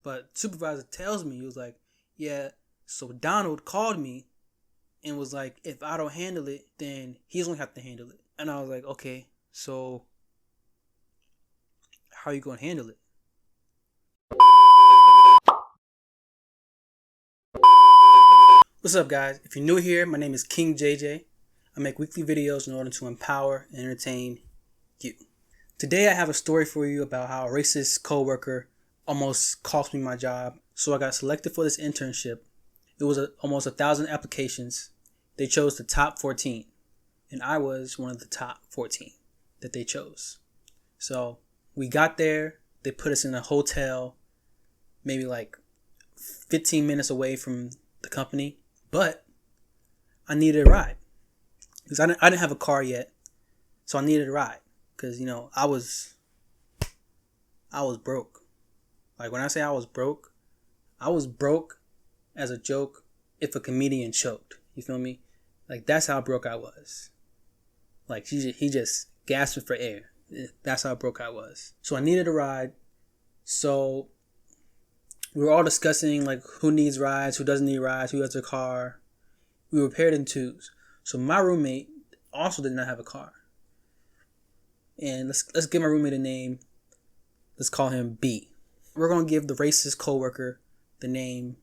But supervisor tells me, he was like, yeah, so Donald called me and was like, if I don't handle it, then he's gonna have to handle it. And I was like, okay, so how are you gonna handle it? What's up, guys? If you're new here, my name is ImKingJJ. I make weekly videos in order to empower and entertain you. Today I have a story for you about how a racist coworker almost cost me my job. So I got selected for this internship. It was almost 1,000 applications. They chose the top 14. And I was one of the top 14 that they chose. So we got there. They put us in a hotel, maybe like 15 minutes away from the company. But I needed a ride because I didn't have a car yet. So I needed a ride because, I was broke. Like when I say I was broke as a joke if a comedian choked. You feel me? Like that's how broke I was. Like he just gasping for air. That's how broke I was. So I needed a ride. So we were all discussing like who needs rides, who doesn't need rides, who has a car. We were paired in twos. So my roommate also did not have a car. And let's give my roommate a name. Let's call him B. We're gonna give the racist coworker the name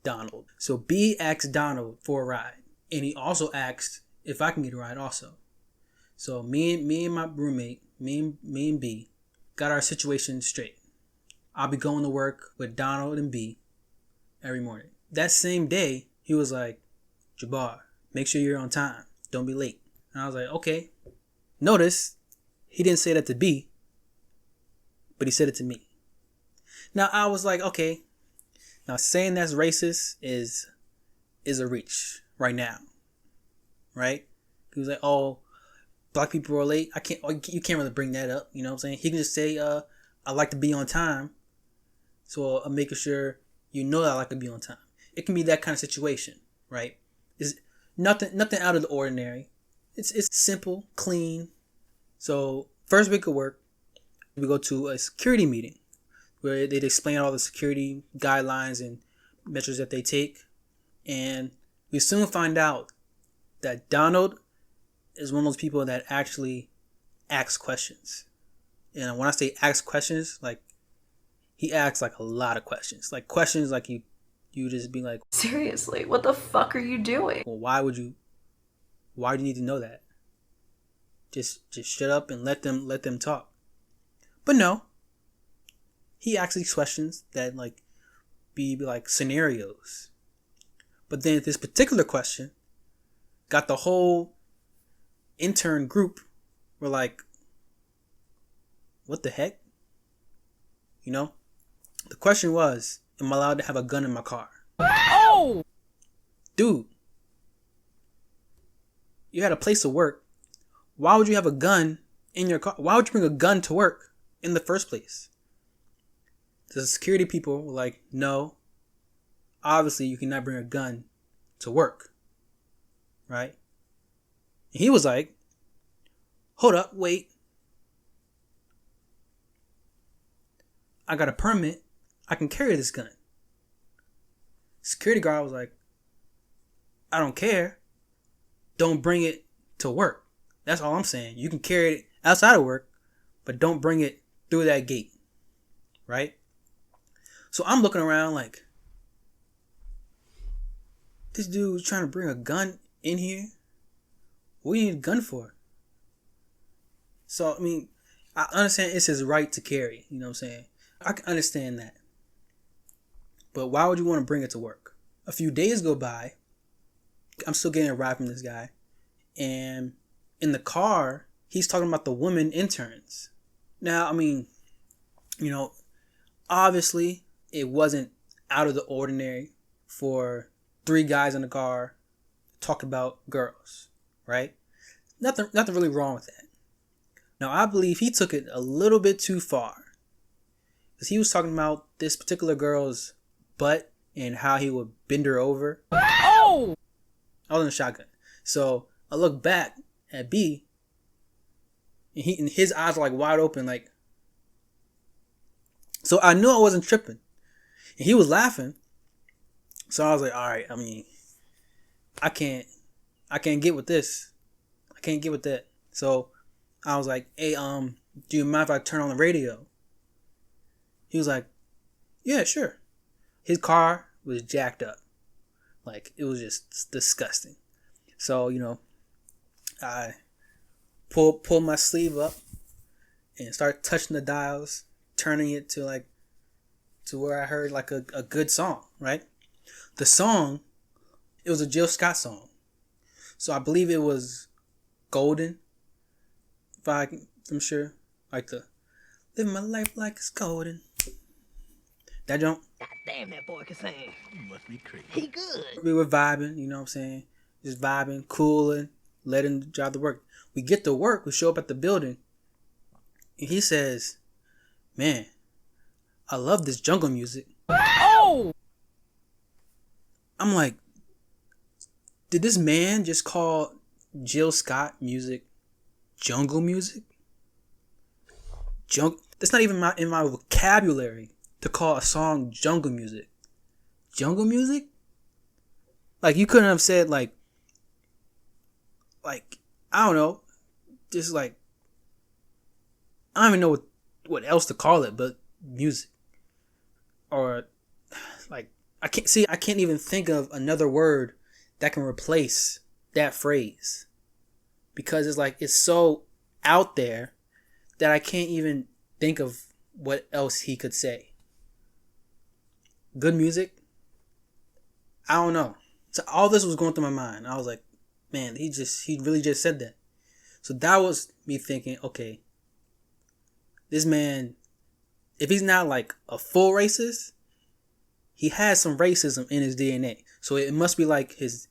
Donald. So B asked Donald for a ride. And he also asked if I can get a ride also. So me and my roommate, me and B, got our situation straight. I'll be going to work with Donald and B every morning. That same day, he was like, Jabbar, make sure you're on time. Don't be late. And I was like, okay. Notice, he didn't say that to B, but he said it to me. Now, I was like, okay. Now, saying that's racist is a reach right now. Right? He was like, oh, black people are late. You can't really bring that up. You know what I'm saying? He can just say, I like to be on time. So I'm making sure you know that I like to be on time. It can be that kind of situation, right? It's nothing out of the ordinary. It's simple, clean. So first week of work, we go to a security meeting where they'd explain all the security guidelines and measures that they take. And we soon find out that Donald is one of those people that actually asks questions. And when I say ask questions, like he asks like a lot of questions. Like questions like you just be like, seriously, what the fuck are you doing? well, why do you need to know that? Just shut up and let them talk. But no. He asks these questions that like be like scenarios. But then this particular question got the whole intern group were like, what the heck? The question was, am I allowed to have a gun in my car? Oh! Dude, you had a place to work. Why would you have a gun in your car? Why would you bring a gun to work in the first place? The security people were like, no, obviously you cannot bring a gun to work. Right? And he was like, hold up, wait. I got a permit. I can carry this gun. Security guard was like, I don't care. Don't bring it to work. That's all I'm saying. You can carry it outside of work, but don't bring it through that gate. Right? So I'm looking around like, this dude's trying to bring a gun in here? What do you need a gun for? So, I mean, I understand it's his right to carry. You know what I'm saying? I can understand that. But why would you want to bring it to work? A few days go by. I'm still getting a ride from this guy. And in the car, he's talking about the women interns. Now, I mean, obviously, it wasn't out of the ordinary for 3 guys in the car to talk about girls, right? Nothing really wrong with that. Now, I believe he took it a little bit too far. Because he was talking about this particular girl's butt and how he would bend her over. Oh! I was in a shotgun. So I look back at B, and his eyes are like wide open, like. So I knew I wasn't tripping. And he was laughing. So I was like, all right, I mean, I can't get with this. I can't get with that. So I was like, hey, do you mind if I turn on the radio? He was like, yeah, sure. His car was jacked up. Like, it was just disgusting. So, I pull my sleeve up and start touching the dials, turning it to where I heard like a good song, right? The song, it was a Jill Scott song. So I believe it was Golden. I'm sure. Like the Live My Life Like It's Golden. That jump. God damn, that boy can sing. You must be crazy. He good. We were vibing, you know what I'm saying? Just vibing, cooling, letting the job to work. We get to work, we show up at the building, and he says, man, I love this jungle music. Oh! I'm like, did this man just call Jill Scott music jungle music? That's not even in my vocabulary to call a song jungle music. Jungle music? Like, you couldn't have said like I don't know, just like, I don't even know what else to call it but music. Or like, I can't even think of another word that can replace that phrase, because it's so out there that I can't even think of what else he could say. Good music? I don't know. So all this was going through my mind. I was like, man, he really just said that. So that was me thinking, okay, this man, if he's not like a full racist, he has some racism in his DNA. So it must be like his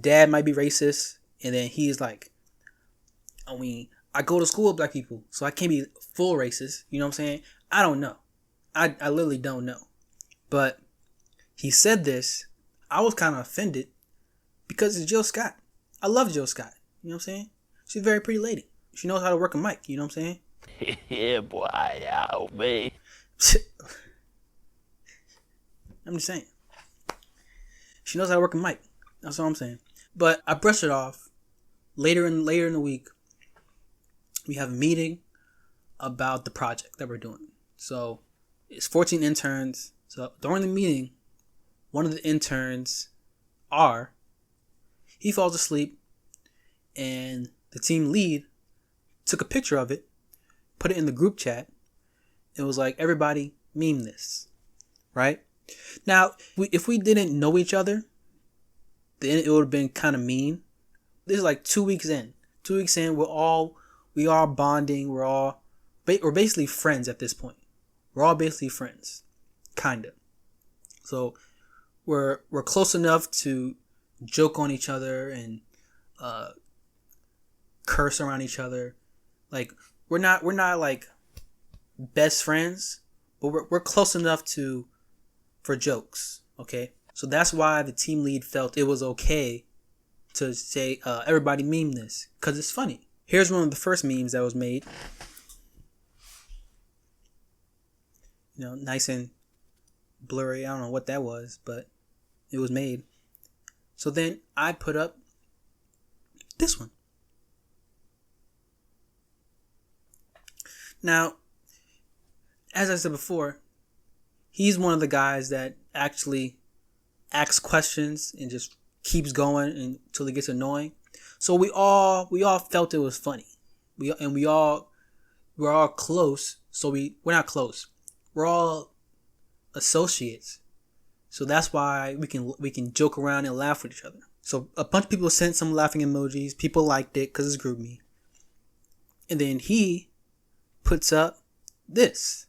dad might be racist, and then he's like, I mean, I go to school with black people, so I can't be full racist. You know what I'm saying? I don't know. I literally don't know. But he said this. I was kind of offended because it's Jill Scott. I love Jill Scott. You know what I'm saying? She's a very pretty lady. She knows how to work a mic. You know what I'm saying? Yeah, boy, yeah, man. I'm just saying. She knows how to work a mic. That's all I'm saying. But I brushed it off. Later in the week, we have a meeting about the project that we're doing. So it's 14 interns. So during the meeting, one of the interns, he falls asleep, and the team lead took a picture of it, put it in the group chat. It was like, everybody meme this, right? Now, if we didn't know each other, then it would have been kind of mean. This is like 2 weeks in. 2 weeks in, we are bonding. We're basically friends at this point. We're all basically friends, kind of. So we're close enough to joke on each other and curse around each other. Like, we're not like best friends, but we're close enough for jokes. Okay, so that's why the team lead felt it was okay to say, everybody meme this, because it's funny. Here's one of the first memes that was made. Nice and blurry. I don't know what that was, but it was made. So then I put up this one. Now, as I said before, he's one of the guys that actually asks questions and just keeps going until it gets annoying. So we all felt it was funny. We're all close. So we're not close. We're all associates. So that's why we can joke around and laugh with each other. So a bunch of people sent some laughing emojis. People liked it because it's group me. And then he puts up this.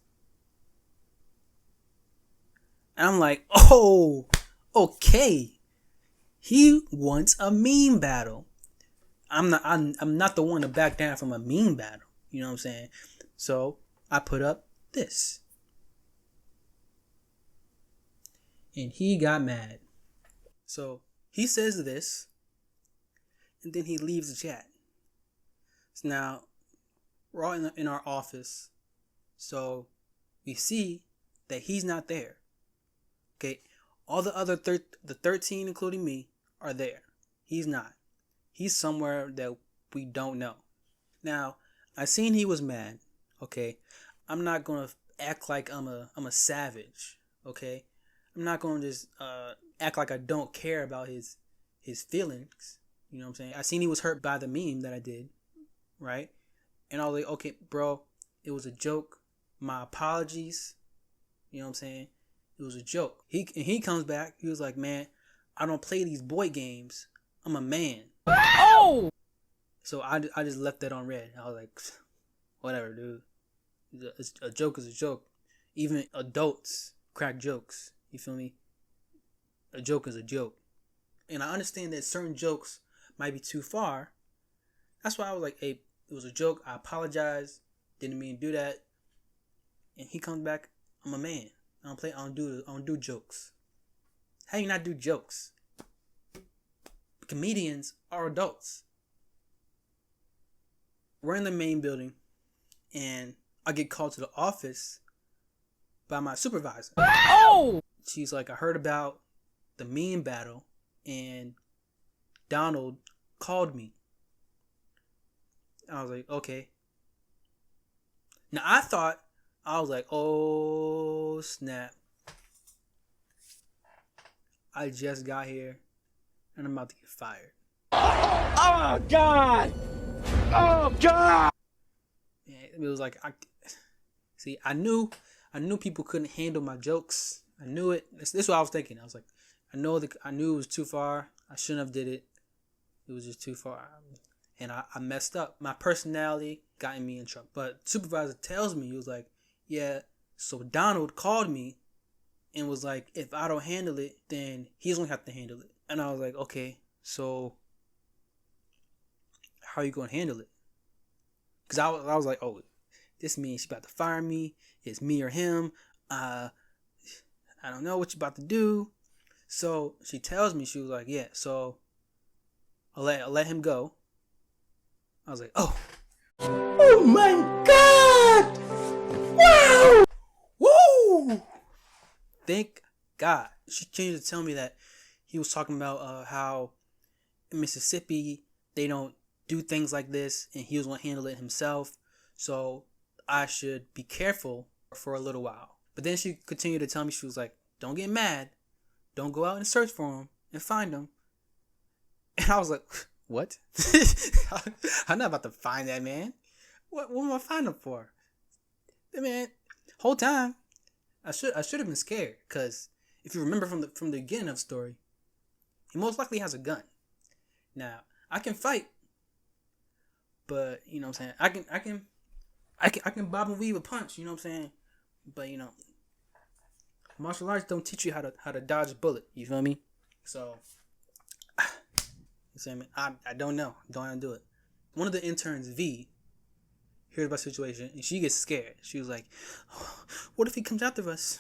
And I'm like, oh, okay. He wants a meme battle. I'm not the one to back down from a meme battle. You know what I'm saying? So I put up this. And he got mad. So he says this, and then he leaves the chat. So now we're all in our office, so we see that he's not there. Okay, all the other the 13, including me, are there. He's not. He's somewhere that we don't know. Now, I seen he was mad. Okay, I'm not gonna act like I'm a savage. Okay, I'm not gonna just act like I don't care about his feelings. You know what I'm saying? I seen he was hurt by the meme that I did, right? And I was like, okay, bro, it was a joke. My apologies. You know what I'm saying? It was a joke. He comes back. He was like, man, I don't play these boy games. I'm a man. Oh! So I just left that on red. I was like, whatever, dude. A joke is a joke. Even adults crack jokes. You feel me? A joke is a joke. And I understand that certain jokes might be too far. That's why I was like, hey, it was a joke. I apologize. Didn't mean to do that. And he comes back, I'm a man. I don't do jokes. How you not do jokes? Comedians are adults. We're in the main building, and I get called to the office by my supervisor. Oh! She's like, I heard about the meme battle, and Donald called me. I was like, okay. Now I was like, oh snap. I just got here, and I'm about to get fired. Oh, God! Oh, God! Yeah, it was like, I knew people couldn't handle my jokes. I knew it. This is what I was thinking. I was like, I knew it was too far. I shouldn't have did it. It was just too far. And I messed up. My personality got me in trouble. But supervisor tells me, he was like, yeah, so Donald called me and was like, if I don't handle it, then he's going to have to handle it. And I was like, okay, so how are you going to handle it? Because I was like, oh, this means she's about to fire me. It's me or him. I don't know what you're about to do. So she tells me, she was like, yeah, so I'll let him go. I was like, oh. Oh, my God! Wow! Woo! Thank God. She came to tell me that he was talking about how in Mississippi they don't do things like this, and he was going to handle it himself. So I should be careful for a little while. But then she continued to tell me, she was like, don't get mad. Don't go out and search for him and find him. And I was like, what? I'm not about to find that man. What am I finding him for? Man, whole time I should have been scared, because if you remember from the beginning of the story, he most likely has a gun. Now I can fight, but you know what I'm saying, I can bob and weave a punch. You know what I'm saying, but you know, martial arts don't teach you how to dodge a bullet. You feel me? So you see me? I don't know. Don't know how to do it. One of the interns, V, hears my situation and she gets scared. She was like, oh, what if he comes after us?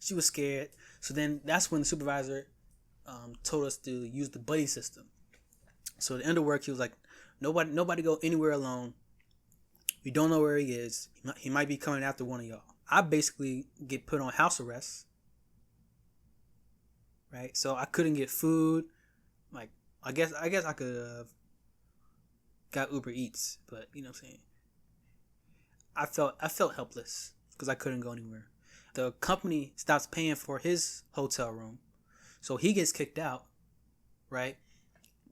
She was scared. So then that's when the supervisor told us to use the buddy system. So at the end of work, he was like, nobody go anywhere alone. We don't know where he is. He might be coming after one of y'all. I basically get put on house arrest. Right? So I couldn't get food. Like, I guess I could have got Uber Eats, but you know what I'm saying? I felt helpless because I couldn't go anywhere. The company stops paying for his hotel room. So he gets kicked out, right?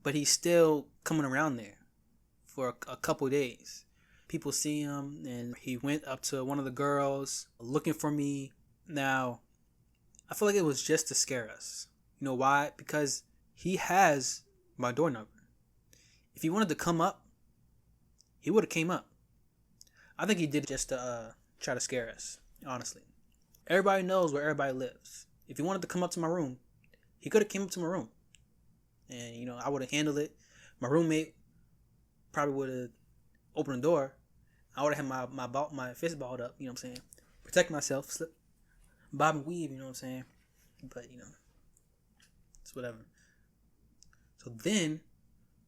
But he's still coming around there for a couple days. People see him, and he went up to one of the girls looking for me. Now, I feel like it was just to scare us. You know why? Because he has my door number. If he wanted to come up, he would have came up. I think he did it just to try to scare us, honestly. Everybody knows where everybody lives. If he wanted to come up to my room, he could have came up to my room. And, you know, I would have handled it. My roommate probably would have opened the door. I would have had my fist balled up, you know what I'm saying? Protect myself, slip, bob and weave, you know what I'm saying? But, you know, it's whatever. So then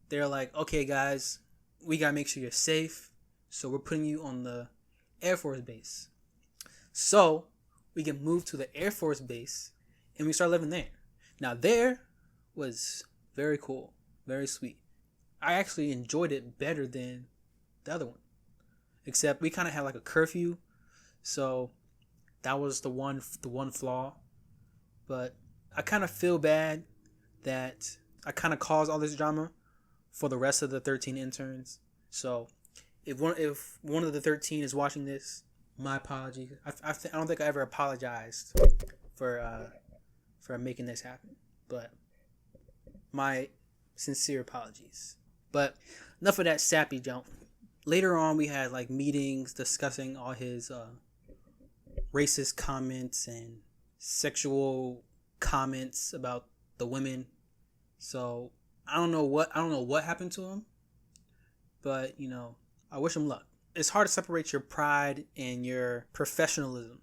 they're like, okay, guys, we got to make sure you're safe. So we're putting you on the Air Force Base. So we can move to the Air Force Base and we start living there. Now there was very cool, very sweet. I actually enjoyed it better than the other one. Except we kind of had like a curfew, so that was the one flaw. But I kind of feel bad that I kind of caused all this drama for the rest of the 13 interns. So if one of the 13 is watching this, my apologies. I don't think I ever apologized for making this happen, but my sincere apologies. But enough of that sappy junk. Later on, we had like meetings discussing all his racist comments and sexual comments about the women. So I don't know what happened to him, but I wish him luck. It's hard to separate your pride and your professionalism.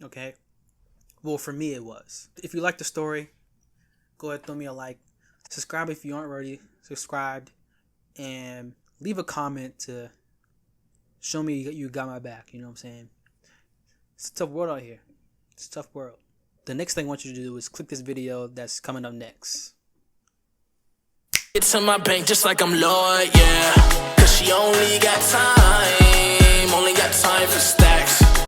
Okay? Well, for me it was. If you like the story, go ahead, throw me a like. Subscribe if you aren't already subscribed, and leave a comment to show me you got my back. You know what I'm saying? It's a tough world out here. It's a tough world. The next thing I want you to do is click this video that's coming up next. It's in my bank just like I'm Lloyd, yeah. Cause she only got time.